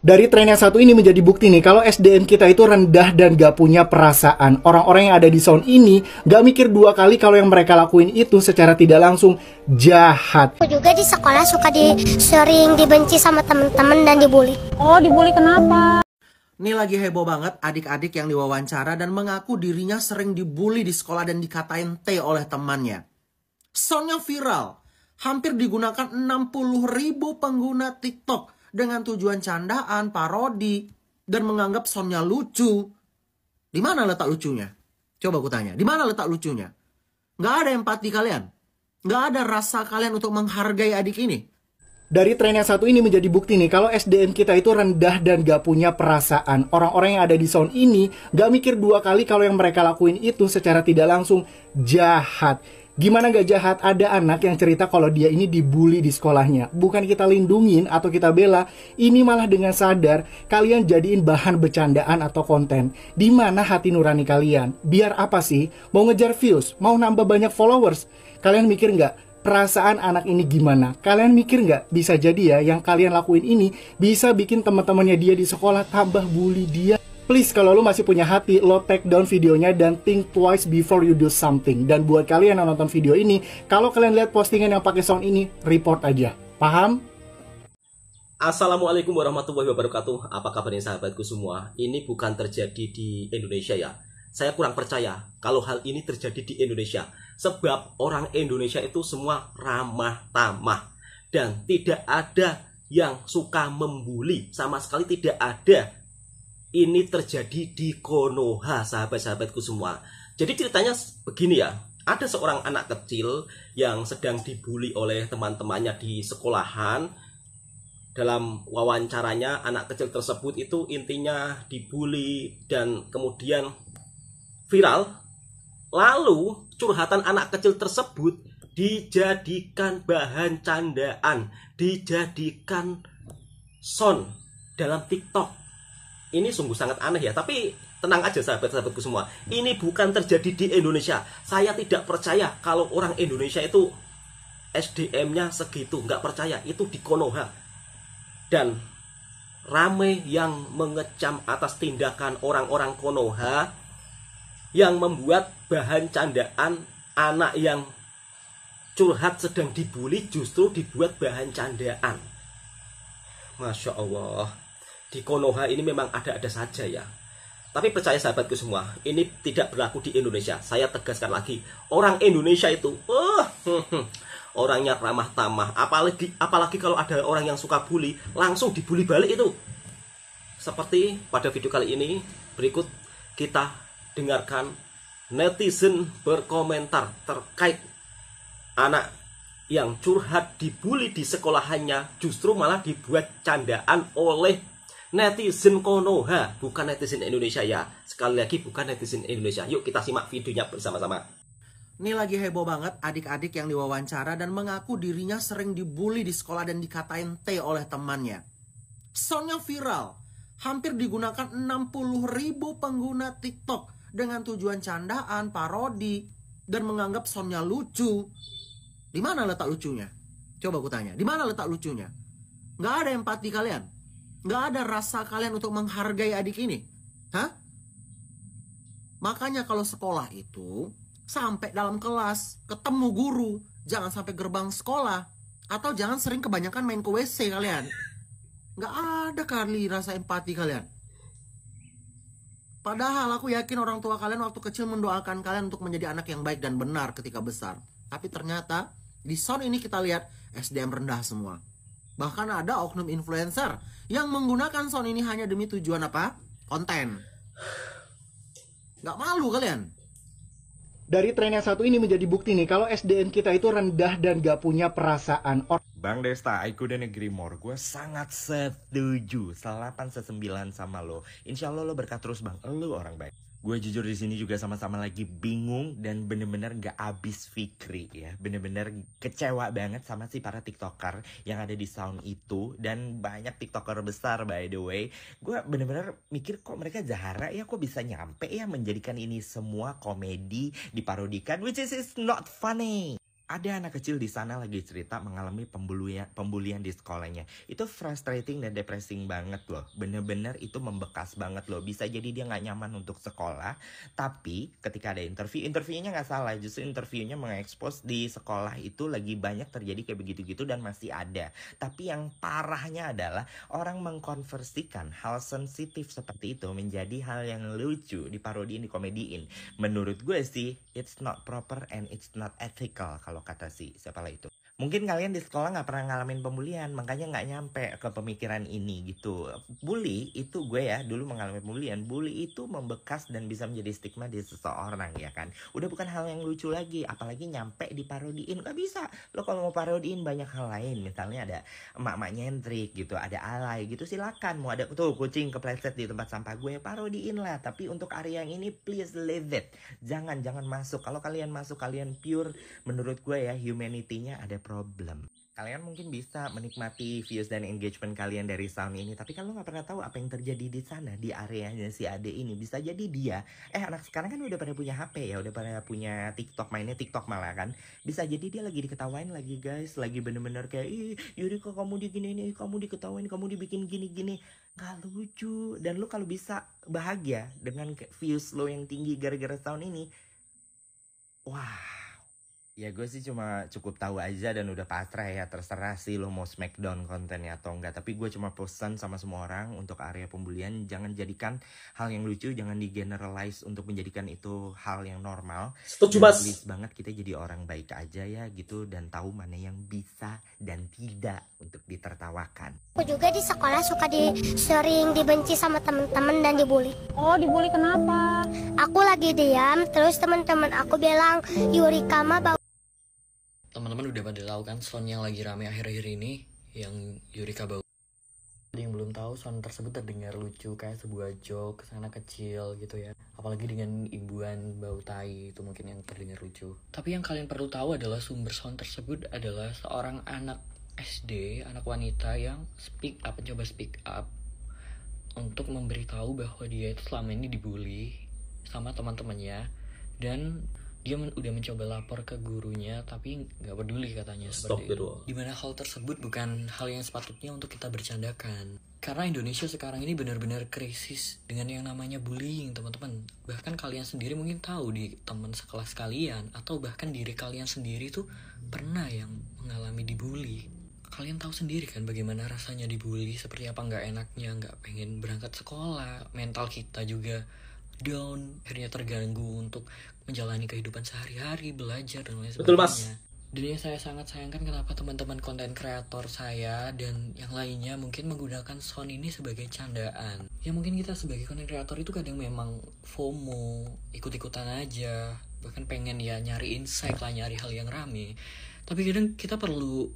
Dari tren yang satu ini menjadi bukti nih, kalau SDM kita itu rendah dan gak punya perasaan. Orang-orang yang ada di sound ini gak mikir dua kali kalau yang mereka lakuin itu secara tidak langsung jahat. Aku juga di sekolah suka sering dibenci sama temen-temen dan dibully. Oh, dibully kenapa? Ini lagi heboh banget adik-adik yang diwawancara dan mengaku dirinya sering dibully di sekolah dan dikatain T oleh temannya. Soundnya viral, hampir digunakan 60.000 pengguna TikTok dengan tujuan candaan, parodi, dan menganggap soundnya lucu. Di mana letak lucunya? Coba aku tanya, di mana letak lucunya? Nggak ada empati kalian? Nggak ada rasa kalian untuk menghargai adik ini? Dari tren yang satu ini menjadi bukti nih, kalau SDM kita itu rendah dan gak punya perasaan. Orang-orang yang ada di sound ini gak mikir dua kali kalau yang mereka lakuin itu secara tidak langsung jahat. Gimana gak jahat? Ada anak yang cerita kalau dia ini dibully di sekolahnya. Bukan kita lindungin atau kita bela, ini malah dengan sadar kalian jadiin bahan bercandaan atau konten. Di mana hati nurani kalian? Biar apa sih? Mau ngejar views? Mau nambah banyak followers? Kalian mikir nggak perasaan anak ini gimana? Kalian mikir nggak bisa jadi ya yang kalian lakuin ini bisa bikin teman-temannya dia di sekolah tambah bully dia? Please, kalau lu masih punya hati, lo take down videonya dan think twice before you do something. Dan buat kalian yang nonton video ini, kalau kalian lihat postingan yang pakai sound ini, report aja. Paham? Assalamualaikum warahmatullahi wabarakatuh. Apa kabarnya sahabatku semua? Ini bukan terjadi di Indonesia ya. Saya kurang percaya kalau hal ini terjadi di Indonesia. Sebab orang Indonesia itu semua ramah tamah. Dan tidak ada yang suka membuli. Sama sekali tidak ada. Ini terjadi di Konoha, sahabat-sahabatku semua. Jadi ceritanya begini ya. Ada seorang anak kecil yang sedang dibully oleh teman-temannya di sekolahan. Dalam wawancaranya, anak kecil tersebut itu intinya dibully dan kemudian viral. Lalu curhatan anak kecil tersebut dijadikan bahan candaan, dijadikan sound dalam TikTok. Ini sungguh sangat aneh ya, tapi tenang aja sahabat-sahabatku semua. Ini bukan terjadi di Indonesia. Saya tidak percaya kalau orang Indonesia itu SDM-nya segitu. Nggak percaya, itu di Konoha. Dan ramai yang mengecam atas tindakan orang-orang Konoha yang membuat bahan candaan anak yang curhat sedang dibully justru dibuat bahan candaan. Masya Allah. Di Konoha ini memang ada-ada saja ya. Tapi percaya sahabatku semua, ini tidak berlaku di Indonesia. Saya tegaskan lagi, orang Indonesia itu orangnya ramah tamah. Apalagi kalau ada orang yang suka bully, langsung dibully balik itu. Seperti pada video kali ini, berikut kita dengarkan netizen berkomentar terkait anak yang curhat dibully di sekolahannya justru malah dibuat candaan oleh netizen Konoha, bukan netizen Indonesia ya. Sekali lagi bukan netizen Indonesia. Yuk kita simak videonya bersama-sama. Ini lagi heboh banget adik-adik yang diwawancara dan mengaku dirinya sering dibully di sekolah dan dikatain T oleh temannya. Soundnya viral, hampir digunakan 60.000 pengguna TikTok dengan tujuan candaan, parodi, dan menganggap soundnya lucu. Di mana letak lucunya? Coba aku tanya, di mana letak lucunya? Nggak ada empati kalian? Nggak ada rasa kalian untuk menghargai adik ini? Hah? Makanya kalau sekolah itu sampai dalam kelas, ketemu guru, jangan sampai gerbang sekolah. Atau jangan sering kebanyakan main ke WC kalian. Nggak ada kali rasa empati kalian. Padahal aku yakin orang tua kalian waktu kecil mendoakan kalian untuk menjadi anak yang baik dan benar ketika besar. Tapi ternyata di sound ini kita lihat SDM rendah semua. Bahkan ada oknum influencer yang menggunakan sound ini hanya demi tujuan apa? Konten. Gak malu kalian? Dari tren yang satu ini menjadi bukti nih, kalau SDM kita itu rendah dan gak punya perasaan. Bang Desta, I couldn't agree more. Gue sangat setuju, 8/9 sama lo. Insya Allah lo berkat terus bang, lo orang baik. Gue jujur di sini juga sama-sama lagi bingung dan bener-bener gak habis fikri ya. Bener-bener kecewa banget sama si para tiktoker yang ada di sound itu. Dan banyak tiktoker besar by the way. Gue bener-bener mikir kok mereka jahara ya, kok bisa nyampe ya menjadikan ini semua komedi diparodikan. Which is not funny. Ada anak kecil di sana lagi cerita mengalami pembulian di sekolahnya. Itu frustrating dan depressing banget loh. Bener-bener itu membekas banget loh. Bisa jadi dia nggak nyaman untuk sekolah. Tapi ketika ada interviewnya nggak salah. Justru interviewnya mengekspos di sekolah itu lagi banyak terjadi kayak begitu-gitu dan masih ada. Tapi yang parahnya adalah orang mengkonversikan hal sensitif seperti itu menjadi hal yang lucu, diparodiin, dikomediin. Menurut gue sih, it's not proper and it's not ethical kalau kata siapa lah itu. Mungkin kalian di sekolah nggak pernah ngalamin pembulian, makanya nggak nyampe ke pemikiran ini gitu. Bully itu, gue ya dulu mengalami pembulian. Bully itu membekas dan bisa menjadi stigma di seseorang ya kan. Udah bukan hal yang lucu lagi, apalagi nyampe diparodiin. Nggak bisa. Lo kalau mau parodiin banyak hal lain, misalnya ada emak-emak nyentrik gitu, ada alay gitu, silakan. Mau ada tuh kucing kepleset di tempat sampah, gue parodiin lah. Tapi untuk area yang ini please leave it. Jangan masuk. Kalau kalian masuk, kalian pure, menurut gue ya, humanity-nya ada problem. Kalian mungkin bisa menikmati views dan engagement kalian dari sound ini, tapi kan lo gak pernah tahu apa yang terjadi di sana, di areanya si Ade ini. Bisa jadi dia, anak sekarang kan udah pada punya HP ya, udah pada punya TikTok, mainnya TikTok malah kan. Bisa jadi dia lagi diketawain lagi guys, lagi bener-bener kayak, ih Yurika kamu diginiin, kamu diketawain, kamu dibikin gini-gini. Gak lucu. Dan lo kalau bisa bahagia dengan views lo yang tinggi gara-gara sound ini, wah. Ya gue sih cuma cukup tahu aja dan udah pasrah ya, terserah sih lo mau smackdown kontennya atau enggak. Tapi gue cuma pesan sama semua orang untuk area pembulian, jangan jadikan hal yang lucu, jangan di-generalize untuk menjadikan itu hal yang normal. Setuju Mas. Please banget kita jadi orang baik aja ya gitu, dan tahu mana yang bisa dan tidak untuk ditertawakan. Aku juga di sekolah suka sering dibenci sama teman-teman dan dibully. Oh, dibully kenapa? Aku lagi diam, terus teman-teman aku bilang, Yurika mah bau. Teman-teman udah pada tahu kan sound yang lagi rame akhir-akhir ini, yang Yurika bau. Ada yang belum tahu, sound tersebut terdengar lucu kayak sebuah joke anak kecil gitu ya. Apalagi dengan imbuhan bau tai, itu mungkin yang terdengar lucu. Tapi yang kalian perlu tahu adalah sumber sound tersebut adalah seorang anak SD, anak wanita yang mencoba speak up untuk memberitahu bahwa dia itu selama ini dibully sama teman-temannya, dan dia udah mencoba lapor ke gurunya tapi nggak peduli katanya, seperti itu. Dimana hal tersebut bukan hal yang sepatutnya untuk kita bercandakan, karena Indonesia sekarang ini benar-benar krisis dengan yang namanya bullying, teman-teman. Bahkan kalian sendiri mungkin tahu di teman sekelas kalian, atau bahkan diri kalian sendiri tuh pernah yang mengalami dibully. Kalian tahu sendiri kan bagaimana rasanya dibully, seperti apa nggak enaknya, nggak pengen berangkat sekolah, mental kita juga down, akhirnya terganggu untuk menjalani kehidupan sehari-hari, belajar dan lain sebagainya. Betul Mas. Dan yang saya sangat sayangkan kenapa teman-teman konten kreator saya dan yang lainnya mungkin menggunakan sound ini sebagai candaan. Ya mungkin kita sebagai konten kreator itu kadang memang FOMO, ikut-ikutan aja, bahkan pengen ya nyari insight lah, nyari hal yang rame. Tapi kadang kita perlu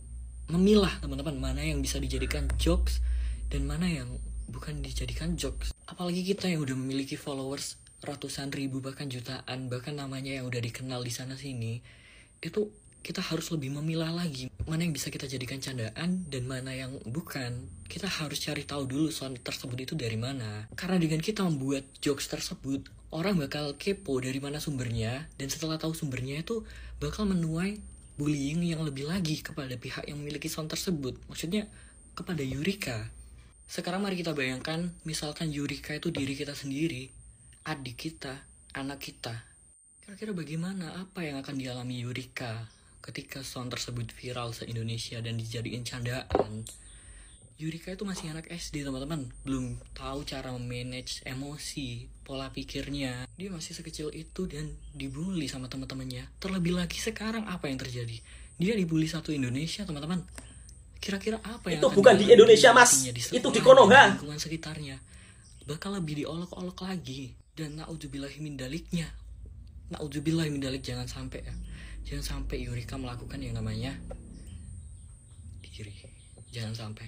memilah teman-teman, mana yang bisa dijadikan jokes dan mana yang bukan dijadikan jokes. Apalagi kita yang udah memiliki followers ratusan ribu bahkan jutaan, bahkan namanya yang udah dikenal di sana sini, itu kita harus lebih memilah lagi mana yang bisa kita jadikan candaan dan mana yang bukan. Kita harus cari tahu dulu sound tersebut itu dari mana, karena dengan kita membuat jokes tersebut, orang bakal kepo dari mana sumbernya, dan setelah tahu sumbernya itu bakal menuai bullying yang lebih lagi kepada pihak yang memiliki sound tersebut, maksudnya kepada Yurika. Sekarang mari kita bayangkan, misalkan Yurika itu diri kita sendiri, adik kita, anak kita. Kira-kira bagaimana, apa yang akan dialami Yurika ketika sound tersebut viral se-Indonesia dan dijadiin candaan? Yurika itu masih anak SD teman-teman, belum tahu cara memanage emosi, pola pikirnya. Dia masih sekecil itu dan dibully sama teman-temannya. Terlebih lagi sekarang apa yang terjadi? Dia dibully satu Indonesia teman-teman. Kira-kira apa yang itu bukan di Indonesia Mas, itu di Konoha, lingkungan sekitarnya bakal lebih diolok-olok lagi. Dan naudzubillahimindaliknya, jangan sampai ya, jangan sampai Yurika melakukan yang namanya diri, jangan sampai.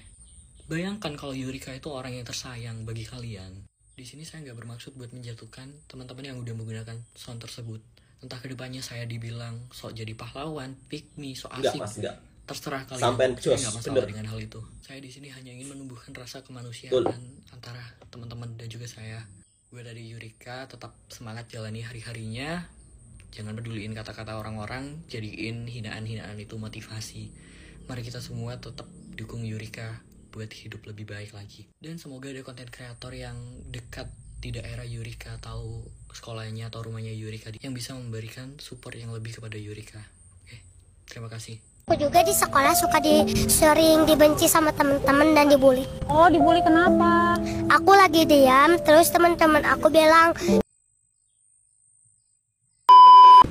Bayangkan kalau Yurika itu orang yang tersayang bagi kalian. Di sini saya nggak bermaksud buat menjatuhkan teman-teman yang udah menggunakan sound tersebut. Entah kedepannya saya dibilang sok jadi pahlawan, pick me, sok asik. Enggak Mas, enggak. Terserah kalian, Sampai saya nggak masalah bener dengan hal itu. Saya di sini hanya ingin menumbuhkan rasa kemanusiaan antara teman-teman dan juga saya. Gue dari Yurika tetap semangat jalani hari-harinya, Jangan peduliin kata-kata orang-orang, jadiin hinaan-hinaan itu motivasi. Mari kita semua tetap dukung Yurika buat hidup lebih baik lagi. Dan semoga ada konten kreator yang dekat di daerah Yurika, tahu sekolahnya atau rumahnya Yurika, yang bisa memberikan support yang lebih kepada Yurika. Oke, terima kasih. Aku juga di sekolah suka sering dibenci sama teman-teman dan dibully. Oh, dibully kenapa? Aku lagi diam, terus teman-teman aku bilang,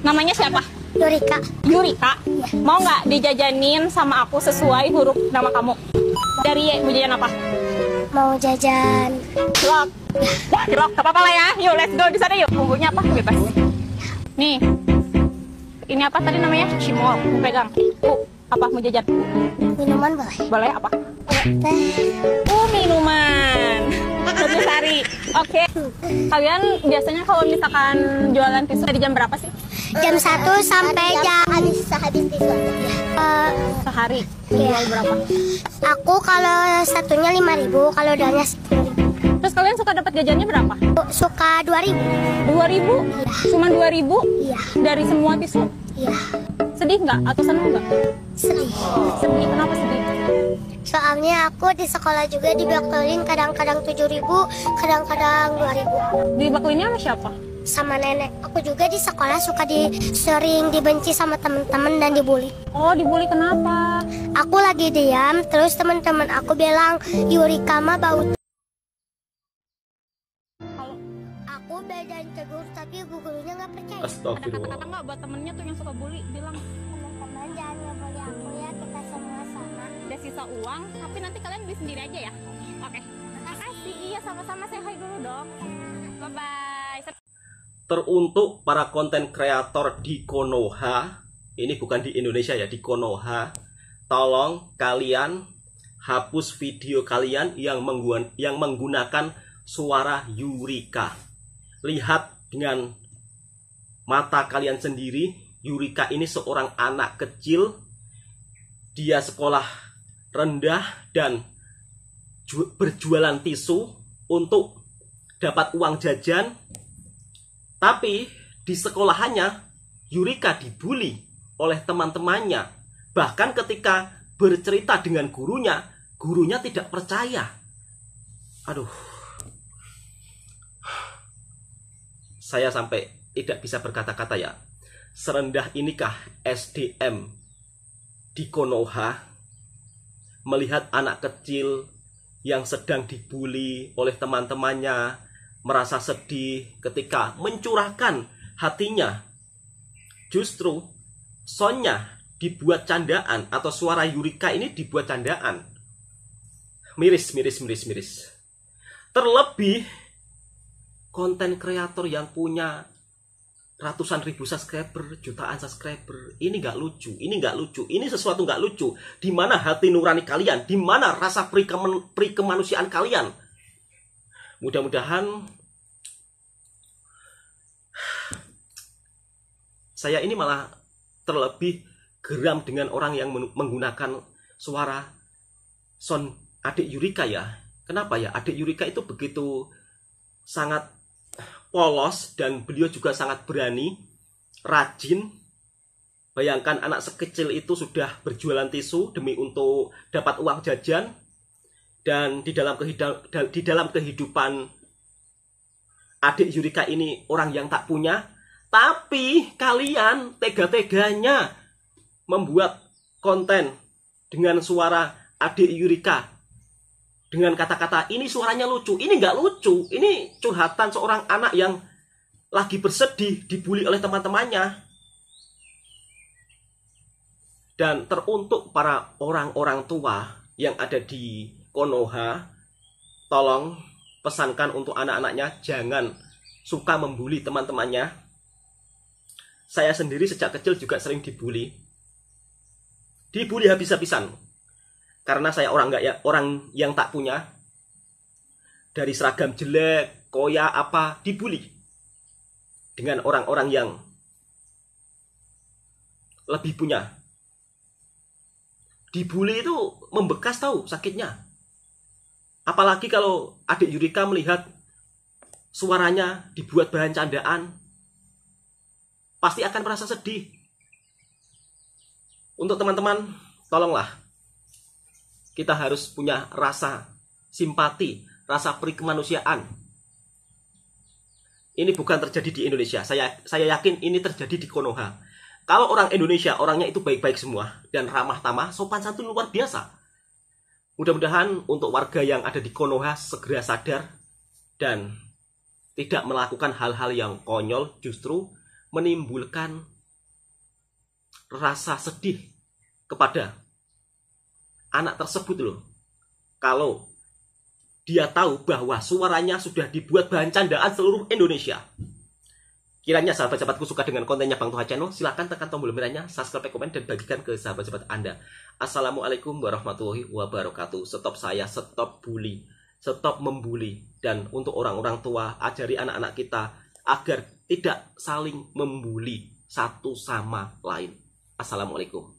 Namanya siapa? Yurika, Yurika. Mau nggak dijajanin sama aku sesuai huruf nama kamu? Dari Y, mau jajan apa? mau jajan. Cilok. Cilok, gak apa-apa lah ya. Yuk, let's go di sana yuk. Bumbunya apa? Bebas. Nih. Ini apa tadi namanya? Cimol. Pegang. Apa mau jajan? Minuman boleh? Boleh apa? Teh. Minuman. Sari. Oke. Kalian biasanya kalau misalkan jualan tisu dari jam berapa sih? Jam 1 sampai jam habis tisu. Sehari. Iya. Jual berapa? Aku kalau satunya 5.000, kalau duanya 10.000. Terus kalian suka dapat jajannya berapa? Suka 2.000. 2.000? Cuma 2.000? Iya. Dari semua tisu? Iya. Sedih nggak atau seneng nggak? Sedih. Sedih, kenapa sedih? Soalnya aku di sekolah juga dibakelin kadang-kadang 7.000, kadang-kadang 2.000. Dibakelinnya sama siapa? Sama nenek. Aku juga di sekolah suka sering dibenci sama teman-teman dan dibully. Oh, dibully kenapa? Aku lagi diam, terus teman-teman aku bilang, Yurika mah bau. Kalau Aku badan tegur, tapi gurunya nggak percaya. ada Astagfirullah. kata-kata nggak buat temennya tuh yang suka bully, bilang Teman-teman jangan ngebully aku ya, kita semua sama. ada sisa uang, tapi nanti kalian beli sendiri aja ya. Oke. Makasih. Iya, sama-sama. Say hi dulu dong. Bye-bye. Teruntuk para konten kreator di Konoha, ini bukan di Indonesia ya, di Konoha, tolong kalian hapus video kalian yang menggunakan suara Yurika. Lihat dengan mata kalian sendiri, Yurika ini seorang anak kecil, dia sekolah rendah dan berjualan tisu untuk dapat uang jajan. Tapi di sekolahannya Yurika dibully oleh teman-temannya. Bahkan ketika bercerita dengan gurunya, gurunya tidak percaya. Aduh. Saya sampai tidak bisa berkata-kata ya. Serendah inikah SDM di Konoha melihat anak kecil yang sedang dibully oleh teman-temannya, merasa sedih ketika mencurahkan hatinya. Justru soundnya dibuat candaan, atau suara Yurika ini dibuat candaan. Miris. Terlebih konten kreator yang punya ratusan ribu subscriber, jutaan subscriber, ini nggak lucu, ini sesuatu nggak lucu. Di mana hati nurani kalian? Di mana rasa kemanusiaan kalian? Mudah-mudahan saya ini malah terlebih geram dengan orang yang menggunakan suara sound adik Yurika ya. Kenapa ya? Adik Yurika itu begitu sangat polos dan beliau juga sangat berani, rajin. Bayangkan anak sekecil itu sudah berjualan tisu demi untuk dapat uang jajan. Dan di dalam kehidupan adik Yurika ini orang yang tak punya, tapi kalian tega-teganya membuat konten dengan suara adik Yurika dengan kata-kata ini suaranya lucu. Ini nggak lucu, ini curhatan seorang anak yang lagi bersedih dibully oleh teman-temannya. Dan teruntuk para orang-orang tua yang ada di Konoha, tolong pesankan untuk anak-anaknya jangan suka membuli teman-temannya. Saya sendiri sejak kecil juga sering dibully habis-habisan karena saya orang yang tak punya. Dari seragam jelek, koya apa, dibully dengan orang-orang yang lebih punya. Dibully itu membekas tahu sakitnya. Apalagi kalau adik Yurika melihat suaranya dibuat bahan candaan. pasti akan merasa sedih. Untuk teman-teman, tolonglah kita harus punya rasa simpati, rasa perikemanusiaan. Ini bukan terjadi di Indonesia. Saya yakin ini terjadi di Konoha. Kalau orang Indonesia, orangnya itu baik-baik semua dan ramah tamah, sopan santun luar biasa. Mudah-mudahan untuk warga yang ada di Konoha segera sadar dan tidak melakukan hal-hal yang konyol, justru menimbulkan rasa sedih kepada anak tersebut loh. Kalau dia tahu bahwa suaranya sudah dibuat bahan candaan seluruh Indonesia. Kiranya sahabat-sahabatku suka dengan kontennya Bang Toha Channel, silahkan tekan tombol merahnya, subscribe, komen, dan bagikan ke sahabat-sahabat Anda. Assalamualaikum warahmatullahi wabarakatuh. Stop saya, stop bully, stop membuli. Dan untuk orang-orang tua, ajari anak-anak kita agar tidak saling membuli satu sama lain. Assalamualaikum.